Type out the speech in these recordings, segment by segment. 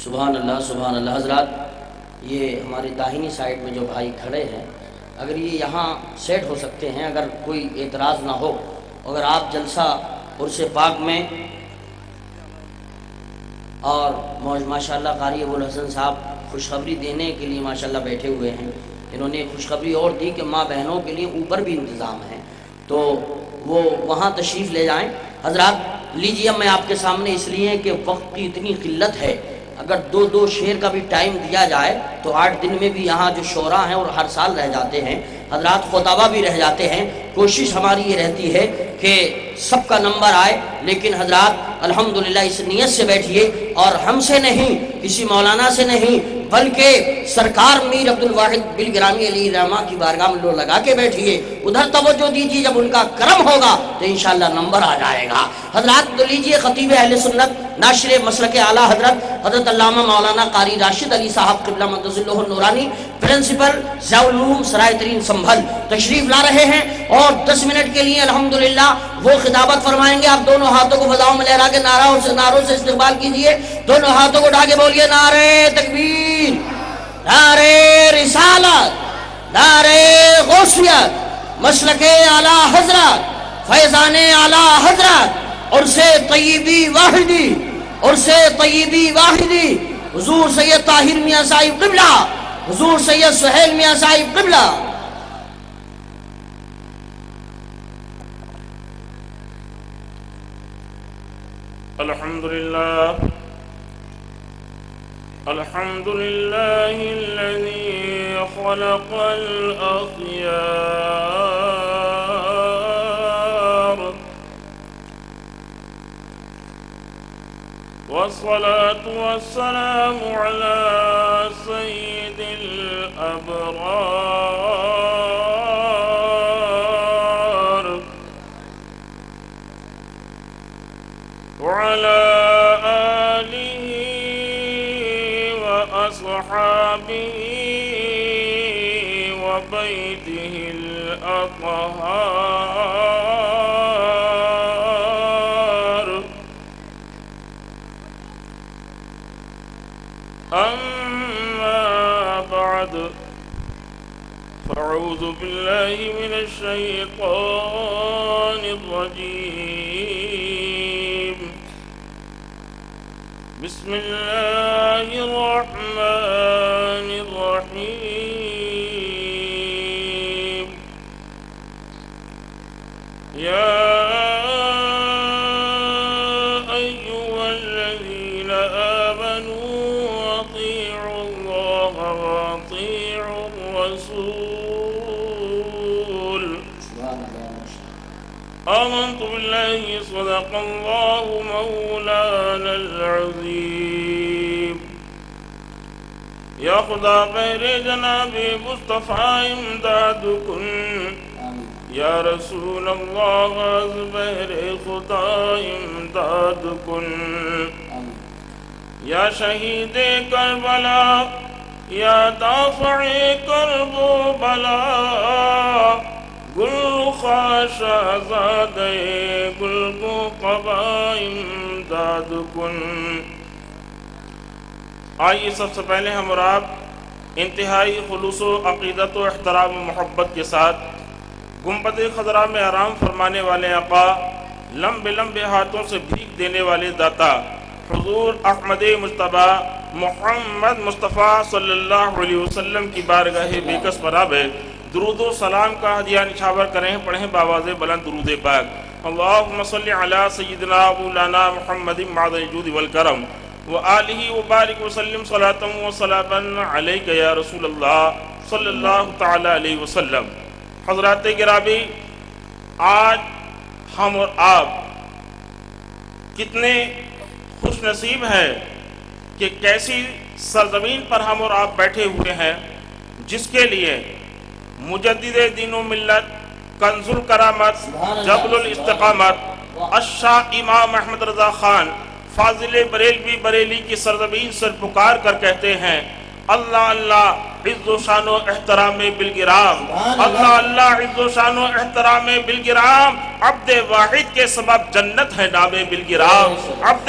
سبحان اللہ سبحان اللہ۔ حضرات، یہ ہماری داہنی سائڈ میں جو بھائی کھڑے ہیں، اگر یہ یہاں سیٹ ہو سکتے ہیں، اگر کوئی اعتراض نہ ہو، اگر آپ جلسہ عرس پاک میں اور ماشاءاللہ قاری ابوالحسن صاحب خوشخبری دینے کے لیے ماشاءاللہ بیٹھے ہوئے ہیں، انہوں نے خوشخبری اور دی کہ ماں بہنوں کے لیے اوپر بھی انتظام ہے، تو وہ وہاں تشریف لے جائیں۔ حضرات لیجیے، میں آپ کے سامنے اس لیے کہ وقت کی اتنی قلت ہے، اگر دو شعر کا بھی ٹائم دیا جائے تو 8 دن میں بھی یہاں جو شعراء ہیں اور ہر سال رہ جاتے ہیں، حضرات خطبہ بھی رہ جاتے ہیں۔ کوشش ہماری یہ رہتی ہے کہ سب کا نمبر آئے، لیکن حضرات الحمدللہ اس نیت سے بیٹھیے، اور ہم سے نہیں، کسی مولانا سے نہیں، بلکہ سرکار میر عبد الواحد بالگرامی علی رحمہ کی بارگاہ میں لگا کے بیٹھیے، ادھر توجہ دیجیے، جب ان کا کرم ہوگا تو انشاءاللہ نمبر آ جائے گا۔ حضرات تو لیجیے، خطیب اہل سنت ناشر مسلک اعلیٰ حضرت علامہ مولانا قاری راشد علی صاحب قبلہ مقدس اللہ النورانی، پرنسپل ضیاء العلوم سرائے ترین سنبھل تشریف لا رہے ہیں، اور 10 منٹ کے لیے الحمدللہ وہ خطابت فرمائیں گے۔ آپ دونوں ہاتھوں کو فضاؤں میں لہرا کے نعروں سے استقبال کیجئے، دونوں ہاتھوں کو اٹھا کے بولیے نعرہ تکبیر، نعرہ رسالت، نعرہ غوثیت، مسلک اعلیٰ حضرت، فیضان اعلیٰ حضرت، عرس طیبی واحدی، عرس طیبی واحدی، حضور سید طاہر میاں صاحب قبلہ، حضور سید سہیل میاں صاحب قبلہ۔ الحمدللہ الحمدللہ الذی خلق الاخیار والصلاة والسلام على سید الابرار وعلى آله وأصحابه وبيته الأطهار، أما بعد، فأعوذ بالله من الشيطان الرجيم، بسم الله الرحمن الرحيم، يا أيها الذين آمنوا أطيعوا الله وأطيعوا الرسول، آمنت بالله صدق الله مولانا العظيم، یا خدا بہر جناب مصطفیٰ امداد کن، یا رسول اللہ از بہر خدا امداد کن، یا شہید کربلا، یا دافع کرب و بلا، گل خاش آزاد گل کو قبا امداد کن۔ آئیے سب سے پہلے ہم اور آپ انتہائی خلوص و عقیدت و احترام و محبت کے ساتھ گنبد خضرا میں آرام فرمانے والے آقا، لمبے لمبے ہاتھوں سے بھیک دینے والے داتا حضور احمد مجتبیٰ محمد مصطفیٰ صلی اللہ علیہ وسلم کی بارگاہ بیکس پر آب درود و سلام کا ہدیہ نچھاور کریں، پڑھیں باواز بلند درود پاک۔ اللہم صلی علی سیدنا مولانا محمد معدن الجود والکرم وآلہ وبارک وسلم صلاۃ و سلاما علیک یا رسول اللہ صلی اللہ تعالی علیہ وسلم۔ حضرات گرامی، آج ہم اور آپ کتنے خوش نصیب ہیں کہ کیسی سرزمین پر ہم اور آپ بیٹھے ہوئے ہیں جس کے لیے مجدد دین و ملت، کنز الکرامت، جبل الاستقامت، الشاہ امام احمد رضا خان فاضل بریلوی بریلی کی سرزمین سے پکار کر کہتے ہیں اللہ اللہ عز و شان و احترام بالگرام، اللہ اللہ عز و شان و احترام بالگرام، عبد واحد کے سبب جنت ہے نام بالگرام، عبد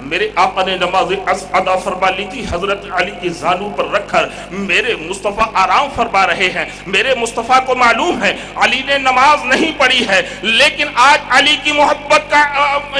میرے آقا نے نماز ادا فرما لی تھی، حضرت علی کی زانو پر رکھ کر میرے مصطفیٰ آرام فرما رہے ہیں۔ میرے مصطفیٰ کو معلوم ہے علی نے نماز نہیں پڑھی ہے، لیکن آج علی کی محبت کا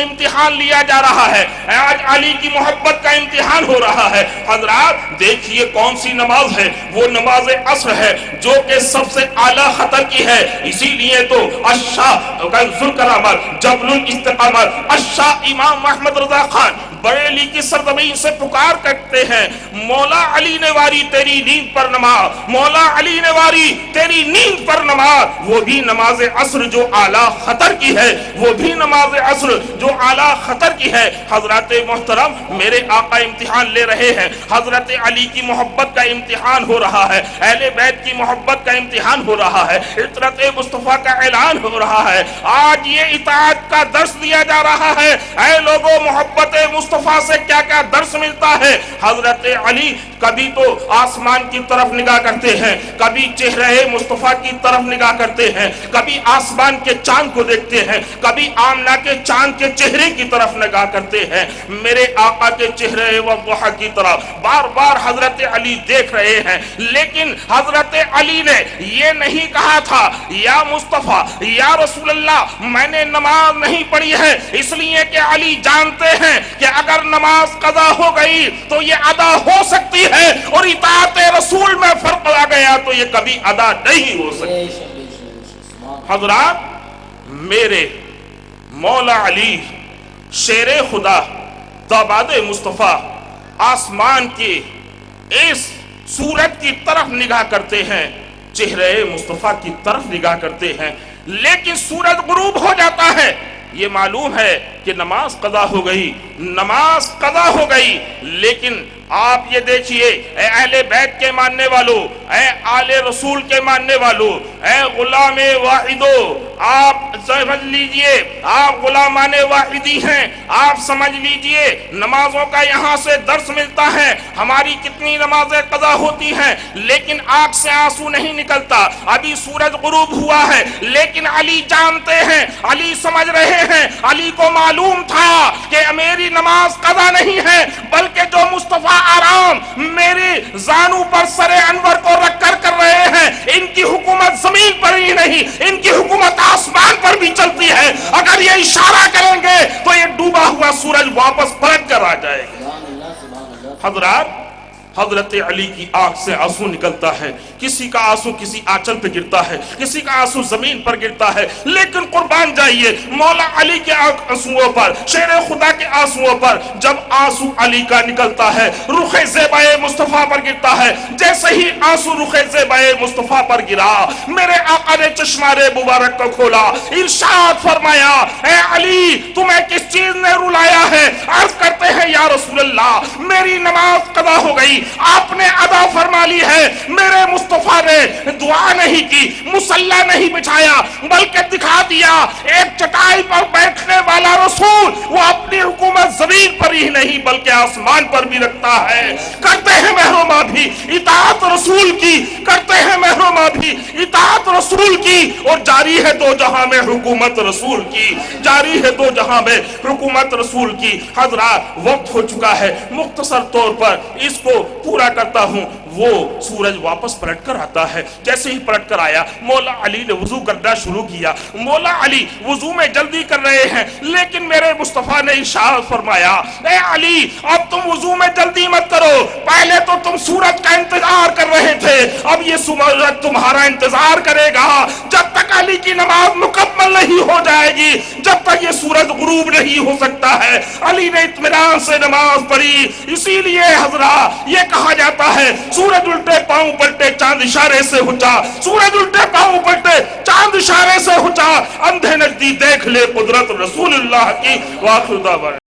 امتحان لیا جا رہا ہے، آج علی کی محبت کا امتحان ہو رہا ہے۔ حضرات دیکھیے کون سی نماز ہے، وہ نماز عصر ہے جو کہ سب سے اعلیٰ خطر کی ہے۔ اسی لیے تو الشاہ ذوالکرامت جبل الاستقامت الشاہ امام محمد رضا خان بریلی کی سرزمین سے پکار کرتے ہیں، مولا علی نے واری تیری نیند پر نماز، مولا علی نے واری تیری نیند پر نماز، وہ بھی نماز عصر جو اعلیٰ خطر کی ہے، وہ بھی نماز عصر جو اعلیٰ خطر کی ہے۔ حضرات محترم میرے آقا امتحان لے رہے ہیں، حضرت علی کی محبت کا امتحان ہو رہا ہے، اہل بیت کی محبت کا امتحان ہو رہا ہے، عطرت مصطفیٰ کا اعلان ہو رہا ہے، آج یہ اطاعت کا درس دیا جا رہا ہے۔ اے لوگوں، محبت مصطفیٰ سے کیا کیا درس ملتا ہے۔ حضرت علی کبھی تو آسمان کی طرف نگاہ کرتے ہیں، کبھی چہرے مصطفیٰ کی طرف نگاہ کرتے ہیں، کبھی آسمان کے چاند کو دیکھتے ہیں، کبھی آمنہ کے چاند کے چہرے کی طرف نگاہ کرتے ہیں۔ میرے آقا کے چہرے والضحیٰ کی طرف بار بار حضرت علی دیکھ رہے ہیں، لیکن حضرت علی نے یہ نہیں کہا تھا یا مصطفیٰ یا رسول اللہ میں نے نماز نہیں پڑھی ہے، اس لیے کہ علی جانتے ہیں کہ اگر نماز قضا ہو گئی تو یہ ادا ہو سکتی ہے، اور اطاعت رسول میں فرق آ گیا تو یہ کبھی ادا نہیں ہو سکتی۔ حضرات میرے مولا علی شیر خدا داماد مصطفیٰ آسمان کی اس سورج کی طرف نگاہ کرتے ہیں، چہرے مصطفیٰ کی طرف نگاہ کرتے ہیں، لیکن سورج غروب ہو جاتا ہے، یہ معلوم ہے کہ نماز قضا ہو گئی، نماز قضا ہو گئی۔ لیکن آپ یہ دیکھیے اے اہل بیت کے ماننے والوں، اے آل رسول کے ماننے والوں، اے غلام واحدو، آپ سمجھ لیجئے آپ غلامان واحدی ہیں، آپ سمجھ لیجئے نمازوں کا یہاں سے درس ملتا ہے۔ ہماری کتنی نمازیں قضا ہوتی ہیں لیکن آنکھ سے آنسو نہیں نکلتا، ابھی سورج غروب ہوا ہے، لیکن علی جانتے ہیں، علی سمجھ رہے ہیں، علی کو معلوم تھا کہ میری نماز قضا نہیں ہے، بلکہ جو مصطفیٰ آرام میری زانو پر سر انور کو رکھ کر رہے ہیں، ان کی حکومت زمین پر ہی نہیں، ان کی حکومت آسمان پر بھی چلتی ہے۔ اگر یہ اشارہ کریں گے تو یہ ڈوبا ہوا سورج واپس پلٹ کر آ جائے گا۔ حضرات حضرت علی کی آنکھ سے آنسو نکلتا ہے، کسی کا آنسو کسی آنچل پہ گرتا ہے، کسی کا آنسو زمین پر گرتا ہے، لیکن قربان جائیے مولا علی کے آنسوؤں پر، شیر خدا کے آنسوؤں پر جب آنسو علی کا نکلتا ہے رخ زیبائے مصطفیٰ پر گرتا ہے، جیسے ہی آنسو رخ زیبائے مصطفیٰ پر گرا میرے آقا نے چشمارے مبارک کو کھولا، ارشاد فرمایا اے علی تمہیں کس چیز نے رلایا ہے؟ عرض کرتے ہیں یا رسول اللہ میری نماز قضا ہو گئی، آپ نے ادا فرما لی ہے، میرے مصطفیٰ نے دعا نہیں کی، مصلی نہیں بچھایا، بلکہ دکھا دیا ایک چٹائی پر بیٹھنے والا رسول وہ اپنی حکومت زمین پر ہی نہیں بلکہ آسمان پر بھی رکھتا ہے۔ کرتے ہیں محرومہ بھی اطاعت رسول کی، کرتے ہیں محرومہ بھی اطاعت رسول کی، اور جاری ہے دو جہاں میں حکومت رسول کی، جاری ہے دو جہاں میں حکومت رسول کی۔ حضرات وقت ہو چکا ہے، مختصر طور پر اس کو پورا کرتا ہوں۔ وہ سورج واپس پلٹ کر آتا ہے، جیسے ہی پلٹ کر آیا مولا علی نے وضو کرنا شروع کیا، مولا علی وضو میں جلدی کر رہے ہیں، لیکن میرے مصطفیٰ نے ارشاد فرمایا اے علی اب تم وضو میں جلدی مت کرو، پہلے تو تم سورج کا انتظار کر رہے تھے، اب یہ سورج تمہارا انتظار کرے گا جب تک علی کی نماز مکمل نہیں ہو جائے گی، جب تک یہ سورج غروب نہیں ہو سکتا ہے۔ علی نے اطمینان سے نماز پڑھی، اسی لیے حضرات یہ کہا جاتا ہے سورج الٹے پاؤں پلٹے چاند اشارے سے ہچا، سورج الٹے پاؤں پلٹے چاند اشارے سے ہچا، اندھے نجدی دیکھ لے قدرت رسول اللہ کی۔ وآخر دعوانا